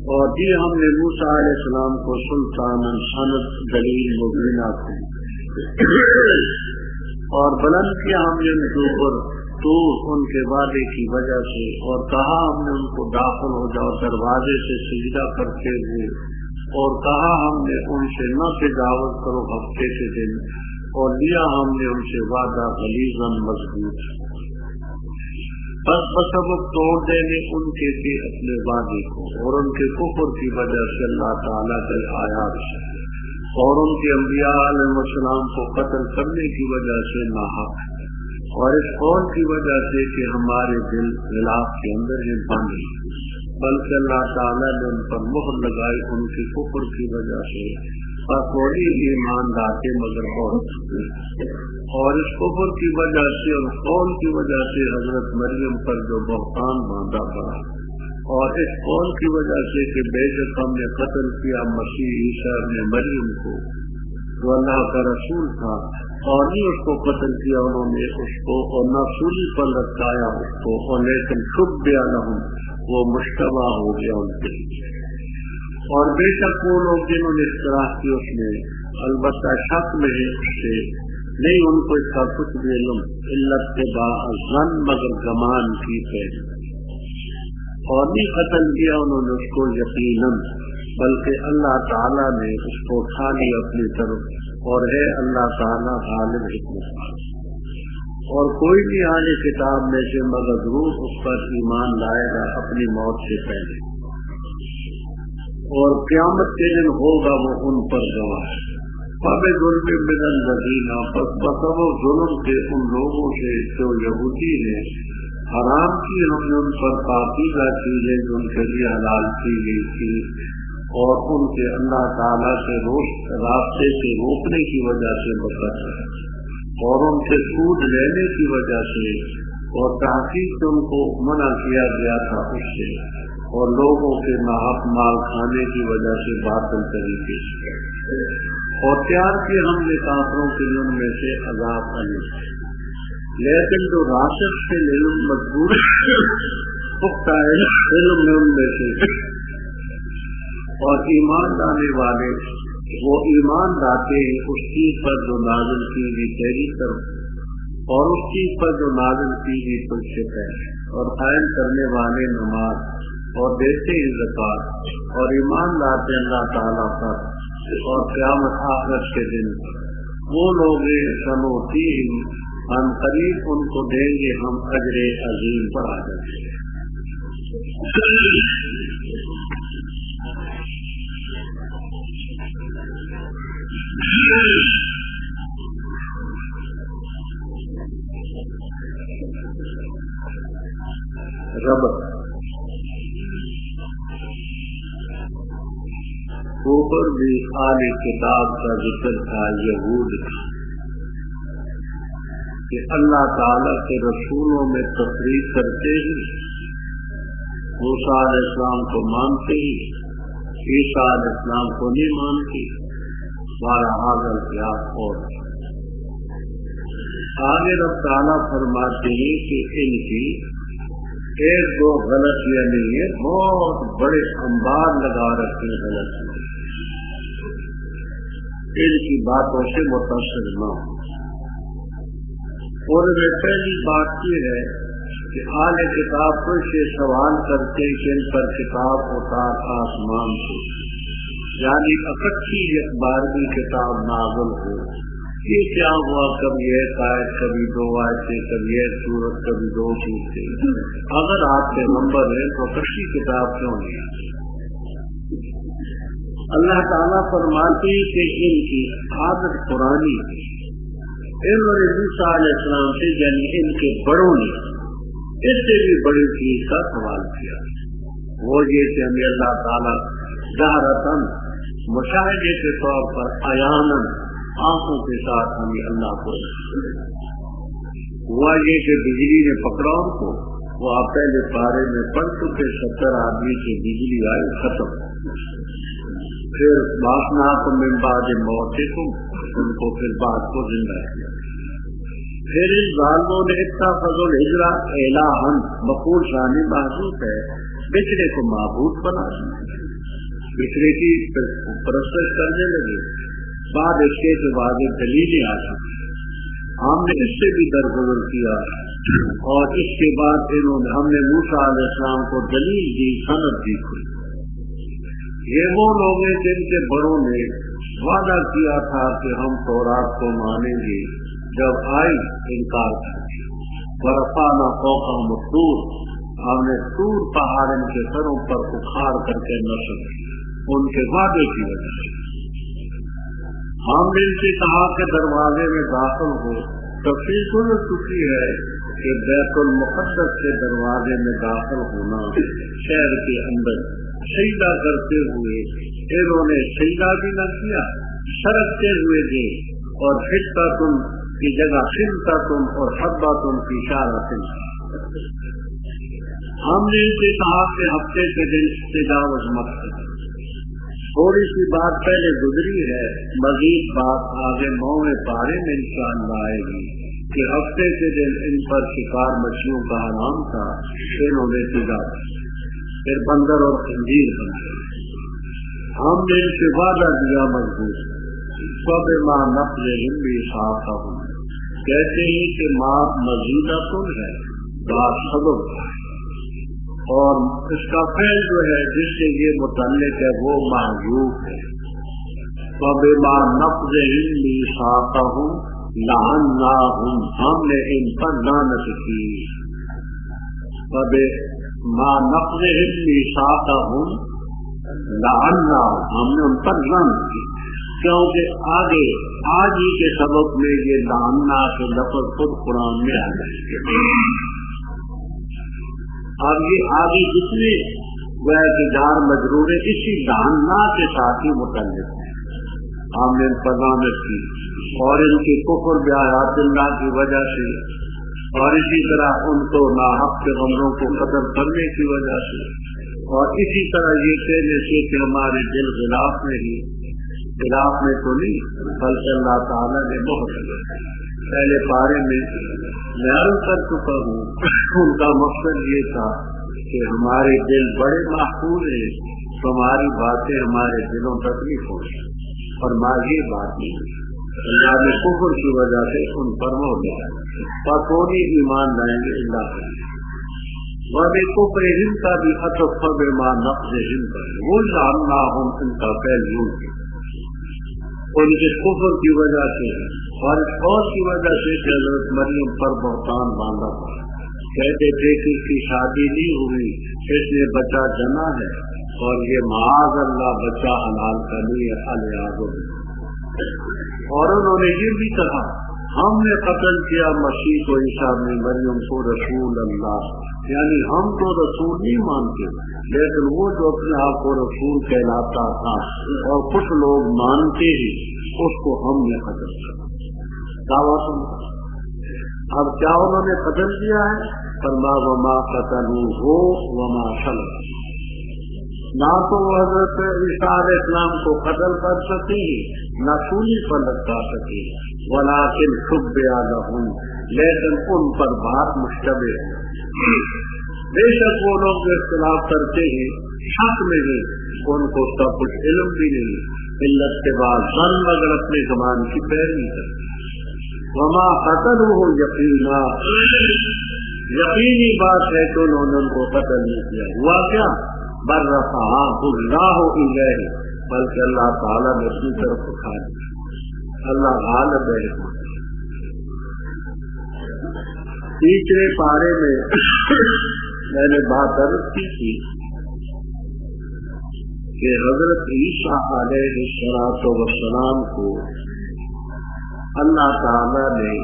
اور دی ہم نے موسیٰ علیہ السلام کو سلطان سند دلیل مبینہ کو اور بلند کیا ہم نے ان کے اوپر تو ان کے وعدے کی وجہ سے، اور کہا ہم نے ان کو داخل ہو جاؤ دروازے سے سجدہ کرتے ہوئے، اور کہا ہم نے ان سے نہ تجاوز کرو ہفتے کے دن، اور لیا ہم نے ان سے وعدہ غلیظاً مضبوط۔ بس بسبب توڑ دینے ان کے تھے اپنے وعدے کو، اور ان کے کفر کی وجہ سے اللہ تعالیٰ کے آیات سے، اور ان کے انبیاء علیہ السلام کو قتل کرنے کی وجہ سے ناحق، اور اس قول کی وجہ سے کہ ہمارے دل خلاف کے اندر ہی بند، بلکہ اللہ تعالیٰ نے ان پر مہر لگائی ان کے کفر کی وجہ سے، تھوڑی ایمان لاتے مگر بہت، اور اس کفر کی وجہ سے اور قول کی وجہ سے حضرت مریم پر جو بہتان باندھا پڑا، اور اس قول کی وجہ سے کہ بے شک ہم نے قتل کیا مسیح عیسیٰ ابن مریم کو جو اللہ کا رسول تھا، اور نہیں اس کو قتل کیا انہوں نے اس کو، اور نہ سولی پر لٹکایا اس کو، اور لیکن شبہ لہم وہ مشتبہ ہو گیا ان کے لیے۔ اور بے شک وہ لوگ جنہوں نے اختراع کی اس میں البتہ شک میں ہے اس سے نہیں ان کو اس کا کچھ بھی علم الا اتباع الظن مگر گمان کی پہلے، اور نہیں قتل کیا انہوں نے اس کو یقیناً، بلکہ اللہ تعالیٰ نے اس کو اٹھا لیا اپنی طرف، اور ہے اللہ تعالیٰ غالب حکمت والا۔ اور کوئی بھی اہل کتاب میں سے مگر ضرور اس پر ایمان لائے گا اپنی موت سے پہلے، اور قیامت کے دن ہوگا وہ ان پر گواہ۔ فَبِظُلْمٍ مِّنَ الَّذِينَ پس بسبب ظلم کے ان لوگوں سے جو یہودی نے حرام کی ہم نے ان پر پاکیزہ چیزیں جو ان کے لیے حلال کی گئی تھی، اور ان کے اللہ تعالیٰ سے راستے سے روکنے کی وجہ سے بکر، اور ان سے سود لینے کی وجہ سے، اور تحقیق سے ان کو منع کیا گیا تھا اس سے، اور لوگوں کے ناحق مال کھانے کی وجہ سے باطل طریقے سے، اور تیار کیے ہم نے کافروں کے لیے ان میں سے عذاب علیم۔ لیکن جو راسخ سے علم مضبوط پختہ علم میں ان میں سے اور ایمان لانے والے وہ ایمان لاتے ہیں اس چیز پر جو نازل کی گئی تیری طرف، اور اس چیز پر جو نازل کی گئی تجھ سے پہلے، اور قائم کرنے والے نماز اور دیتے ہیں زکات، اور ایمان لاتے اللہ تعالیٰ پر اور قیامت آخرت کے دن وہ لوگ سنوتی ہم قریب ان کو دیں گے ہم اجر عظیم پر آ جائیں گے۔ ربط اوپر بھی اہل کتاب کا ذکر تھا، یہود کا، کہ اللہ تعالیٰ کے رسولوں میں تفریق کرتے ہی موسیٰ علیہ السلام کو مانتے ہی عیسیٰ علیہ السلام کو نہیں مانتے، بارہ حاضر کیا۔ اور آگے رب تعالیٰ فرماتے ہیں کہ ان کی ایک دو غلطیاں نہیں ہے، بہت بڑے انبار لگا رکھے غلطیاں، ان کی باتوں سے متاثر نہ ہو۔ اور میں پہلی بات یہ ہے کہ اہل کتاب کو سے سوال کرتے کہ ان پر کتاب اتار آسمان سے، یعنی اکٹھی ایک بارہویں کتاب نازل ہو، یہ کیا ہوا؟ کبھی ایک آیت، کبھی دو آیتیں، کبھی ایک سورت، کبھی دو سورتیں۔ اگر آپ کے نمبر ہے تو اکٹھی کتاب کیوں نہیں آتی؟ اللہ تعالیٰ فرماتے کہ ان کی عادت پرانی ہے، انہوں نے موسیٰ علیہ السلام سے یعنی ان کے بڑوں نے اس سے بھی بڑی چیز کا سوال کیا، وہ یہ کہ ہمیں اللہ تعالیٰ ظاہرتاً مشاہدے کے طور پر عیاناً آنکھوں کے ساتھ ہمیں اللہ کو ہوا یہ کہ بجلی نے پکڑا ان کو، وہ آپ پہلے پارے میں پڑھ چکے 70 آدمی کی بجلی آئی ختم، پھر باسنا کو من بعد موتکم ان کو پھر بعد کو زندہ کیا، پھر ان ظالموں نے اتخذوا الحجر الہا، مقول ثانی محذوف ہے، बिछड़े को माबूद बना दिया, बिछड़े की परस्पर करने लगे। बाद इसके के बाद दलीलें आ चुकी, हमने इससे भी दरगुजर किया और इसके बाद इन्होंने हमने मूसा अलैहिस्सलाम को दलील दी, सनद दी खुद। ये वो लोग हैं जिनके बड़ों ने वादा किया था कि हम तौरात को मानेंगे, जब आई इनकार कर दिया। बरफाना फौका तूर, हमने तूर पहाड़ इनके सरों पर उखाड़ करके नस्ल किया उनके वादे की वजह से। हमने इनसे कहा कि दरवाजे में दाखिल हो। तफसील गुज़र चुकी है कि बैतुल मुक़द्दस के दरवाजे में दाखिल होना, शहर के अंदर सजदा करते हुए इन्होंने सजदा भी न किया, सरकते हुए गए और हिस्सा तुम की जगह खिलता तुम और हब्बा तुम की इशारा खिलता। हमने इनसे कहा कि हफ्ते के दिन तजावुज़ मत करो। थोड़ी सी बात पहले गुजरी है, मजीद बात आगे 9वें पारे में इंशाअल्लाह आएगी कि हफ्ते के दिन इन पर शिकार मछलियों का हराम था, इन्होंने तजावुज़, फिर बंदर और खंजीर बन गए। हमने इनसे वादा दिया मजबूत, सब माँ नफले हिंदी साफ हूँ, कहते हैं कि माँ मजीदा तुम है, बात सबब है और इसका फैल जो है जिससे ये मुतल्लिक है वो महजूब है। सब माँ नफले हिंदी साफ हूँ लाना हूँ, हमने इन पर लानत की। सब माँ नफले हिंदी साफ हूँ लाना, हमने उन पर लानत की, क्योंकि आगे आज ही के सबक में ये लाना के लफ्ज़ खुद कुरान में आ जाएंगे। अब ये आगे जितने वह जार मजरूर है इसी लाना के साथ ही मुतल्लिक है। हमने इन पर लानत की और इनके कुफ्र बिआयातिल्लाह की वजह से और इसी तरह उनको नाहक के गमरों को कदर करने की वजह से और इसी तरह ये कहने से कि हमारे दिल गिलाफ में ही, गिलाफ में तो नहीं बल्कि अल्लाह ताला ने बहुत पहले पारे में मैं अर्ज़ कर चुका हूँ। उनका मकसद ये था कि हमारे दिल बड़े महफूज हैं, तुम्हारी बातें हमारे दिलों तक नहीं पहुँची और माजी बात नहीं। अल्लाह ने कुफ्र की वजह से उन पर मोहर लगाई, पतोनी ईमान लाएंगे अल्लाह वह कुफ्र हिंद का भी अतफ बेमान नफ्ज़ हिंद पर वो जानना हम उनका पहलू उनके कुफ्र की वजह से और की वजह से हज़रत मरियम पर बहुतान बांधा था। कहते थे कि इसकी शादी नहीं हुई, इसने बच्चा जना है और ये माज़ अल्लाह बच्चा हलाल का नहीं है, अलियाज़। और उन्होंने ये भी कहा हमने कत्ल किया मसीह को, ईसा ने मरियम को रसूल अल्लाह, यानी हम तो रसूल नहीं मानते, लेकिन वो जो अपने आप को रसूल कहलाता था और कुछ लोग मानते ही उसको हमने कत्ल किया। दावा सुनता अब क्या उन्होंने कत्ल किया है, फरमा वमा कतलू हो वमा सल, ना तो हजरत ईसा अलैहिस्सलाम को कत्ल कर सके न सूली पर लटका सके, वलाकिन शुब्बिया लहुम, लेकिन उन पर बात मुश्तबे है। बेशक वो लोग जो इख्तिलाफ करते हैं शक में है, उनको सब कुछ इल्म भी नहीं, इल्लत के बाद सन मगर अपने ज़बान की पैरवी करते। वमा कतल हो यकीना, यकीनी बात है कि उन्होंने उनको कत्ल नहीं किया। हुआ क्या, बर्रफ़अहु इलैहि, बल्कि अल्लाह ताला ने अपनी तरफ उठा दिया। अल्लाह गालिब है। तीसरे पारे में मैंने बात अर्ज़ की थी कि हजरत ईसा अलैहिस्सलाम को अल्लाह ताला ने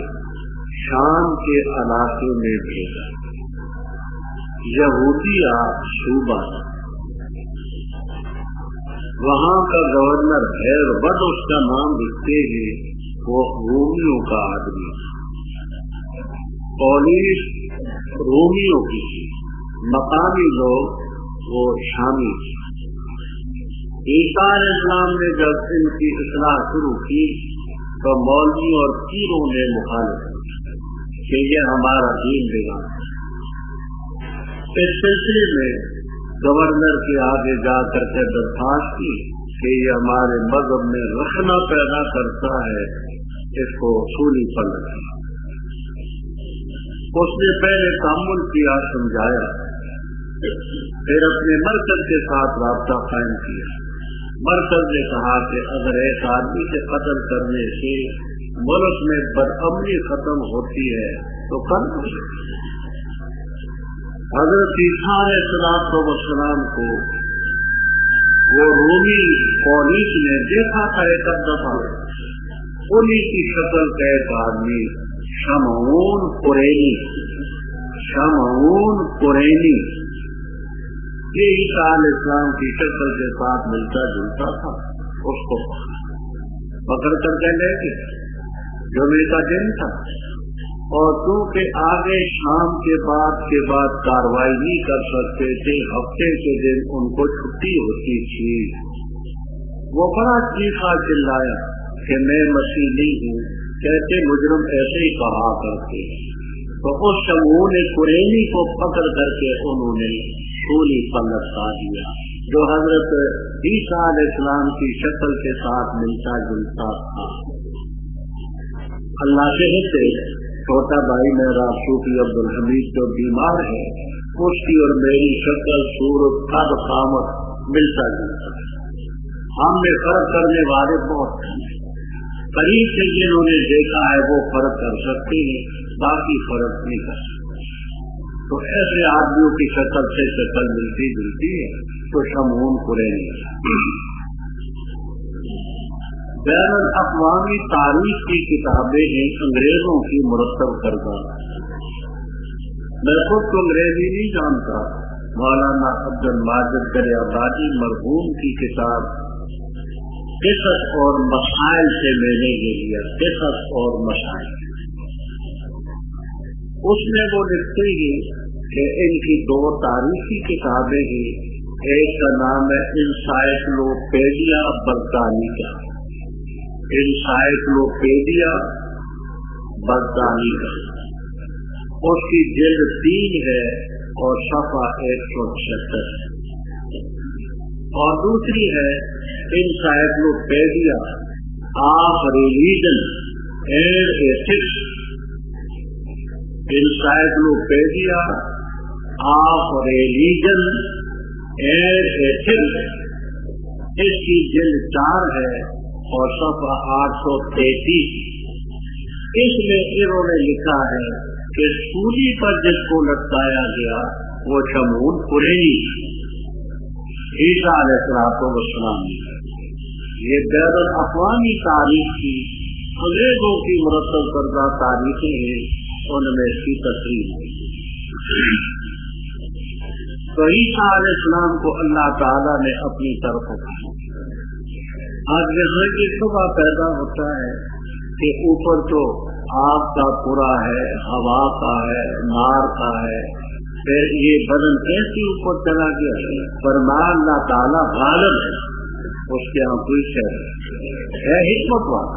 शाम के इलाके में भेजा। यहूदिया सूबा, वहाँ का गवर्नर है, बद उसका नाम लिखते हैं, वो रोमियों का आदमी, पुलिस रोमियों की, मकामी लोग वो शामी। ईसा अलैहिस्सलाम ने जब इनकी इस्लाह शुरू की तो मौलवी और पीरों ने मुखालिफत कि ये हमारा दीन बिगाड़। इस सिलसिले में گورنر کے آگے جا کر کے درخواست کی کہ یہ ہمارے مذہب میں رخنہ پیدا کرتا ہے، اس کو سولی پر رکھا۔ اس نے پہلے تامل کیا، سمجھایا، پھر اپنے مرکز کے ساتھ رابطہ قائم کیا۔ مرکز نے کہا کہ اگر ایک آدمی کے قتل کرنے سے ملک میں بدامنی ختم ہوتی ہے تو کر دو۔ حضرت عیسیٰ علیہ السلام کو وہ رومی پولیس نے دیکھا تھا ایک دفعہ، انہی کی شکل کا ایک آدمی شمعون قرینی، یہ عیسیٰ علیہ السلام کی شکل کے ساتھ ملتا جلتا تھا، اس کو پکڑ کر کے لے گئے۔ جمعے کا دن تھا، اور کیونکہ آگے شام کے بعد کارروائی نہیں کر سکتے تھے، ہفتے کے دن ان کو چھٹی ہوتی تھی، وہ بڑا چیخا چلایا کہ میں مسیح نہیں ہوں، کہتے مجرم ایسے ہی کہا کرتے۔ تو اس شمعون قرینی کو پکڑ کر کے انہوں نے سولی پر لٹکا دیا، جو حضرت عیسیٰ علیہ السلام کی شکل کے ساتھ ملتا جلتا تھا۔ اللہ کے حصے چھوٹا بھائی میرا صوفی عبدالحمید جو بیمار ہے، اس کی اور میری شکل صورت قد قامت ملتا جلتا ہے۔ ہم میں فرق کرنے والے بہت ہیں، قریب سے جنہوں نے دیکھا ہے وہ فرق کر سکتے ہیں، باقی فرق نہیں کر سکتے۔ تو ایسے آدمیوں کی شکل سے شکل ملتی جلتی ہے تو شمعون قرینی۔ بین الاقوامی تاریخ کی کتابیں ہیں انگریزوں کی مرتب کردہ، میں خود تو انگریزی نہیں جانتا، مولانا عبد الماجد دریابادی مرحوم کی کتاب قصص اور مسائل سے میں نے یہ لیا، قصص اور مسائل۔ اس میں وہ لکھتے ہیں کہ ان کی دو تاریخی کتابیں ہیں، ایک کا نام ہے انسائکلوپیڈیا برطانیکا، انسائکلوپیڈیا برطانیکا، اس کی جلد 3 ہے اور صفحہ 176، اور دوسری ہے encyclopedia of religion and ethics, encyclopedia of religion and ethics, اس کی جلد 4 ہے اور صفحہ 833۔ اس میں انہوں نے لکھا ہے کہ سولی پر جس کو لٹکایا گیا وہ شمعون قرینی عیسیٰ علیہ السلام۔ یہ بین الاقوامی تاریخ کی انگریزوں کی مرتب کردہ تاریخیں ہیں، ان میں اس کی تصریح ہے۔ تو عیسیٰ علیہ السلام کو اللہ تعالیٰ نے اپنی طرف اٹھایا۔ آج یہاں یہ شبہ پیدا ہوتا ہے کہ اوپر تو آگ کا پورا ہے، ہوا کا ہے، نار کا ہے، پھر یہ بدن کیسے اوپر چلا گیا؟ فرمایا اللہ تعالیٰ غالب ہے، اس کے یہاں کوئی شہر ہے حکمت والا۔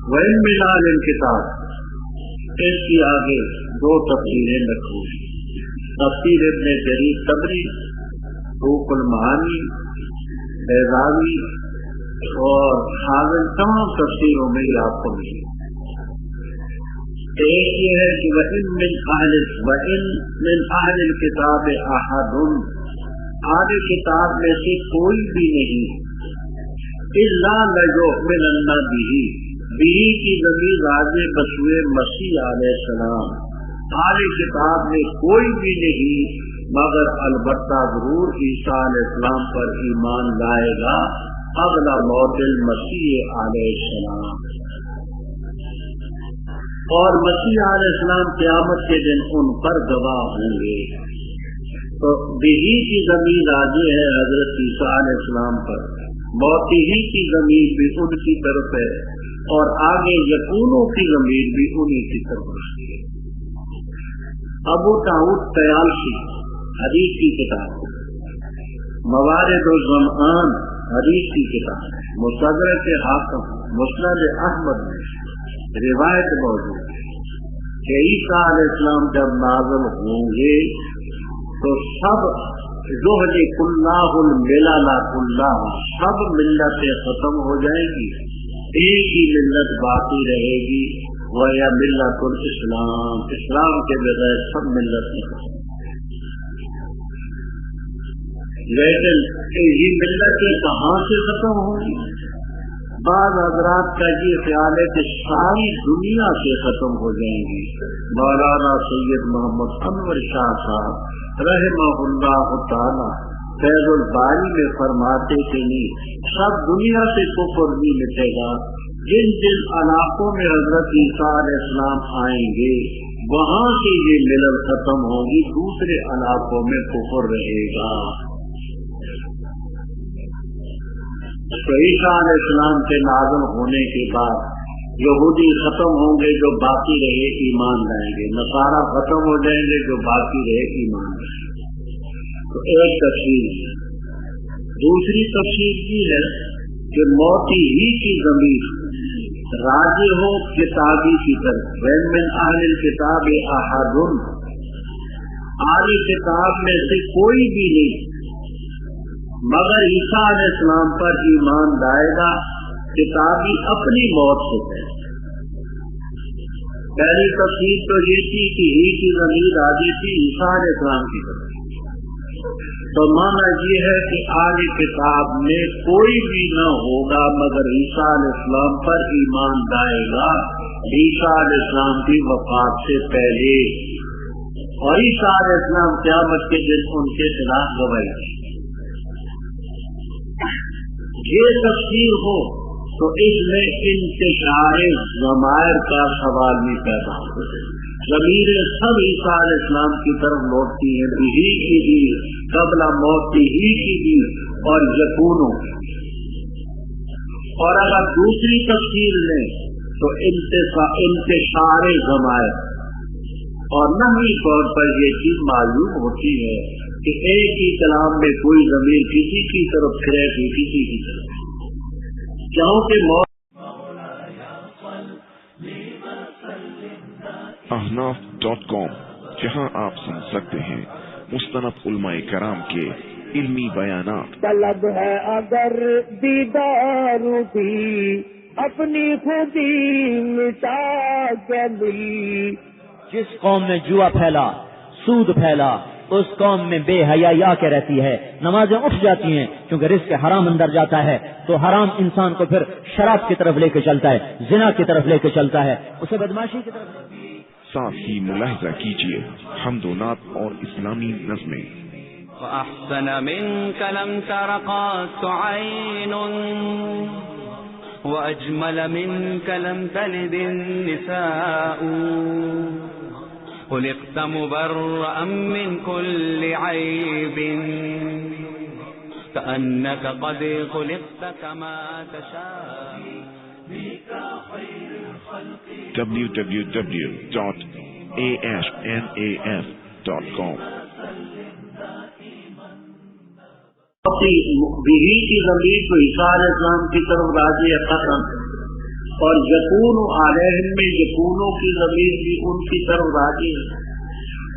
وَإِن مِّنْ أَهْلِ الْكِتَابِ، اس کی آگے 2 تفسیریں لکھی ہیں، تفسیر ابن جریر طبری، روح المعانی، بیضاوی اور حاضر تمام تفسیروں میں یہ آپ کو ملے۔ ایک یہ ہے کہ وَإِن مِّنْ أَهْلِ الْكِتَابِ أَحَدٌ، اہل کتاب میں سے کوئی بھی نہیں، إِلَّا لَيُؤْمِنَنَّ بِهِ کی ضمیر راجع بسوئے مسیح علیہ السلام، اہل کتاب میں کوئی بھی نہیں مگر البتہ ضرور عیسیٰ علیہ السلام پر ایمان لائے گا قبل موت المسیح علیہ السلام، اور مسیح علیہ السلام قیامت کے دن ان پر گواہ ہوں گے۔ تو بہی کی ضمیر راجع ہے حضرت عیسیٰ علیہ السلام پر، موتی ہی کی ضمیر بھی ان کی طرف ہے، اور آگے یقونوں کی ضمیر بھی انہی کی طرف ہے۔ ابو داؤد طیالسی حدیث کی کتاب، موارد الظمآن حدیث کی کتاب، مستدرک حاکم، مسند احمد میں روایت موجود ہے کہ عیسیٰ علیہ السلام جب نازل ہوں گے تو سب ज़ुहली कुल्लाहुल मिलला कुल्लाह, सब मिल्लतें खत्म हो जाएगी, एक ही मिल्लत बाकी रहेगी, वह या मिल्लतुल इस्लाम, इस्लाम के बगैर सब मिल्लत नहीं। लेकिन ये मिल्लतें कहाँ से खत्म होंगी? बाद हज़रात का ये ख्याल है कि सारी दुनिया से खत्म हो जाएंगी। मौलाना सैयद मोहम्मद अनवर शाह साहब रहमहुल्लाह ताला फैज़ुल बारी में फरमाते थे नहीं, सब दुनिया से कुफ्र नहीं मिटेगा, जिन जिन इलाकों में हजरत ईसा अलैहिस्सलाम आएंगे वहाँ से ये मिलल खत्म होगी, दूसरे इलाकों में कुफ्र रहेगा। तो ईसा अलैहिस्सलाम के नाज़िल होने के बाद यहूदी खत्म होंगे, जो बाकी रहे ईमान लाएंगे, नसारा खत्म हो जाएंगे, जो बाकी रहे ईमान लाएंगे। तो एक तफसीर। दूसरी तफसीर ये है कि मौती ही की ज़मीर राजी हो किताबी की तरफ, वैन मिन अहलिल किताब अहदुन, आली किताब में से कोई भी नहीं मगर ईसा अलैहिस्सलाम पर ईमान लाएगा, किताबी अपनी मौत से है। पहली तफसीर तो ये थी कि ही की ज़मीर राजी थी ईसा अलैहिस्सलाम की तरफ, तो माना ये है कि आली किताब में कोई भी न होगा मगर ईसा अलैहिस्सलाम पर ईमान लाएगा, ईसा अलैहिस्सलाम की वफात से पहले, और ईसा अलैहिस्सलाम क़यामत के दिन उनके खिलाफ गवाही दी। ये तफसीर हो तो इसमें इंतशार ज़मायर का सवाल नहीं पैदा होता। ज़मीरें सब ईसा अलैहिस्सलाम की तरफ लौटती हैं, बिही की भी कबला मौती ही की भी और यकूनो। और अगर दूसरी तफसीर लें तो इंतशार ज़मायर, और नहीं तौर पर ये चीज मालूम होती है कि एक ही कलाम में कोई ज़मीर किसी की तरफ फिरे किसी की तरफ, क्योंकि ahnaf.com, जहां आप सुन सकते हैं मुस्तनद उलमाए कराम के इल्मी बयानात। तलब है अगर दीदार भी अपनी खुदी मिटा के मिली। जिस कौम में जुआ फैला, सूद फैला, उस कौम में बेहयाई आके रहती है, नमाजें उठ जाती हैं क्योंकि रिज़्क़ हराम अंदर जाता है, तो हराम इंसान को फिर शराब की तरफ लेके चलता है, जिना की तरफ लेके चलता है, उसे बदमाशी की तरफ। साथ ही मुलाहिजा कीजिए हम्दोनात और इस्लामी नज़्में। वअहसन मिनक लम तरक़त ऐन वअजमल मिनक लम तलिद निसाअ खुलिक़त मुबर्रअन मिन कुल्लि ऐब कअन्नक क़द खुलिक़त कमा तशाअ। www.ahnaf.com। बिही की ज़मीर तो ईसा अलैहिस्सलाम की तरफ राजी खत्म, और यकून अलैहिम में यकूनों की ज़मीर भी उनकी तरफ राजी है,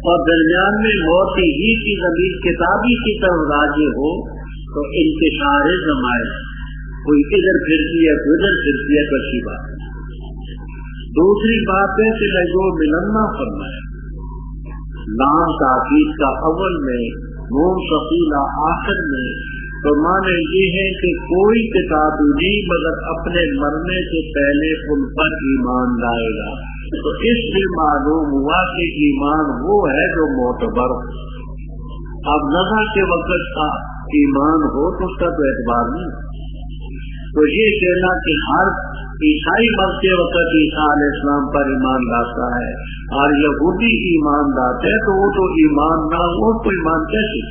और दरमियान में मौत ही की ज़मीर किताबी की तरफ राजी हो तो इंतशार ज़मायर, कोई इधर फिरती है कोई उधर फिरती है, अच्छी बात। दूसरी बात है कि जो मिलन्ना फरमाया, नाम ताकीद का अव्वल में, नून सकीला आखिर में, तो माने ये है कि कोई किताब नहीं मगर अपने मरने से पहले उन पर ईमान लाएगा। तो इससे मालूम हुआ कि ईमान वो है जो मोतबर। अब नज़ा के वक़्त का ईमान हो तो उसका तो एतबार नहीं। तो ये कहना कि हर ईसाई मरते वक़्त ईसा अलैहिस्सलाम पर ईमान लाता है और यहूदी ईमान लाते हैं, तो वो तो ईमान ना हो तो ईमान कैसे?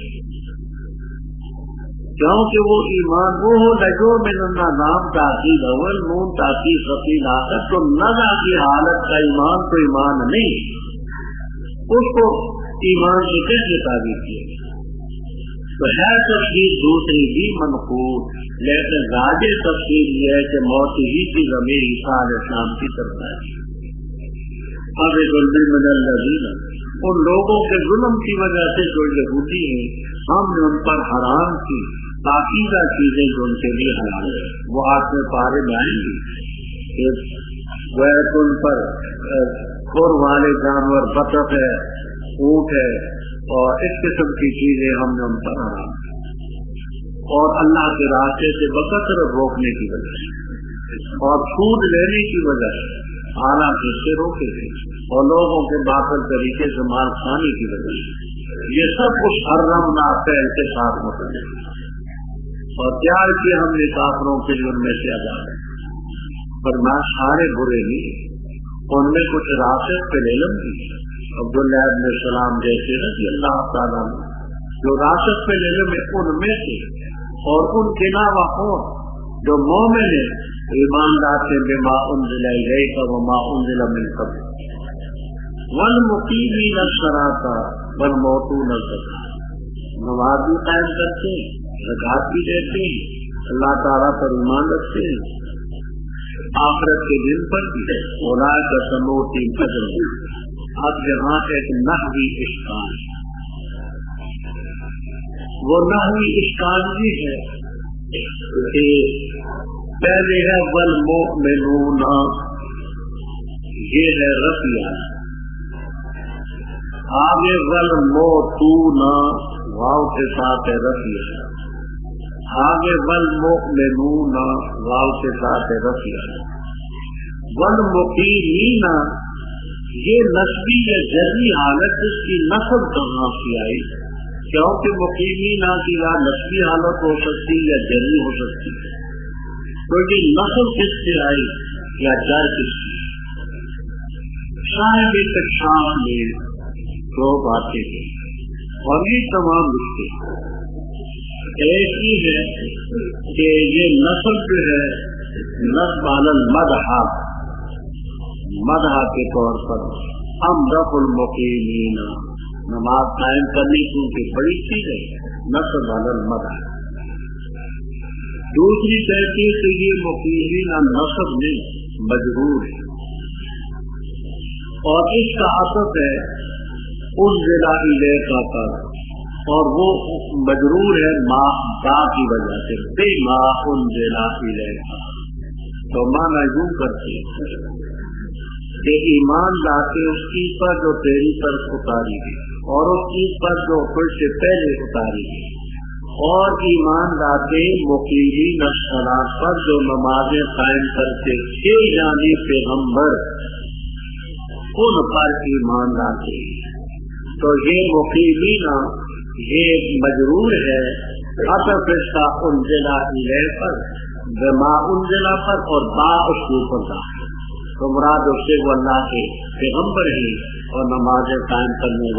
क्योंकि वो ईमान वो हो जो मिलना नाम ताकीद अव्वल नून ताकीद सकील आखिर, तो नज़ा की हालत का ईमान तो ईमान नहीं, उसको ईमान से कैसे ताबीर किया? तो है तफसीर दूसरी भी मनकूल, लेकिन राजे तफसीर ये है कि मौत ही की ज़मीर ईसा अलैहिस्सलाम की तरफ आई। अब उन लोगों के जुल्म की वजह से जो यहूदी हैं हमने उन पर हराम की पाकीज़ा चीजें जो उनके लिए हलाल है। वो हाथ में पारे में आएंगी, वह उन पर खुर वाले जानवर, बतख है, ऊंट है और इस किस्म की चीजें हमने उन पर हराम की। और अल्लाह के रास्ते से बकसरत रोकने की वजह से और सूद लेने की वजह से, हालांकि इससे रोके थे, और लोगों के बातिल तरीके से माल खाने की वजह से, ये सब उस हर्रम नाफेल के साथ मुतल्लिक़ और प्यार किए हमने काफिरों के लिए उनमें से आजाद है। पर ना सारे बुरे नहीं, उनमें कुछ राशिद पे इल्म भी, अब्दुल्लाह इब्न सलाम जैसे रज़ी अल्लाह ताला जो राशिद पे इल्म है उनमें से, और उनके अलावा और जो मोमिन है ईमानदार से बिमा उन्ज़िला इलैका व मा उन्ज़िला मिन क़ब्ल वल मुक़ीमीन अस्सलाता वल मुअतून अज़्ज़कात, नमाज भी कायम करते हैं, ज़कात भी देते हैं, अल्लाह ताला पर ईमान रखते हैं, आखिरत के दिन पर भी औलाद का समूती अजर। अब यहाँ एक नहवी इश्काल है, वो नहवी इश्काल भी है कि पहले है वल मोमिनूना, ये है रफिया, आगे वल मोतूना वाव के साथ है रफिया, आगे वल मोमिनूना वाव के साथ है रफिया, वल मुक़ीमीना ये नस्बी या जर्री हालत, इसकी नस्ब कहाँ से आई? क्योंकि मुक़ीमीना की या नस्बी हालत हो सकती या जर्री हो सकती है, तो ये नस्ब किससे आई या जर किससे? साहिब कशाफ में दो बातें हैं और ये तमाम लिखते एक ही है कि ये नस्ब जो है नस्ब अलल मदहा, मदहा के तौर पर हम रफुल मुक़ीमीना, नमाज कायम करने की उनकी बड़ी चीज है, नस्ब अलल मदहा। दूसरी कहती है कि ये मुक़ीमीना नस्ब नहीं मजरूर है, और इसका असर है उन्ज़िला इलैका पर, और वो मजरूर है मा बा की वजह से, बेमा उन्ज़िला इलैका। तो माना यूं करते कि ईमान लाके उस चीज पर जो तेरी तरफ उतारी गई और उस चीज पर जो तुझसे पहले उतारी गई, और ईमान लाके मुक़ीमीन अस्सलात पर जो नमाजें कायम करते थे यानी पैगम्बर, उन पर ईमान लाते। तो ये मुक़ीमीना ये मजरूर है, असर इसका उन्ज़िला इलैका पर, बिमा उन्ज़िला पर, और बा उसके ऊपर दाखिल, तो मुराद उससे वो अल्लाह के पैगम्बर ही और नमाज़ें कायम करने वाले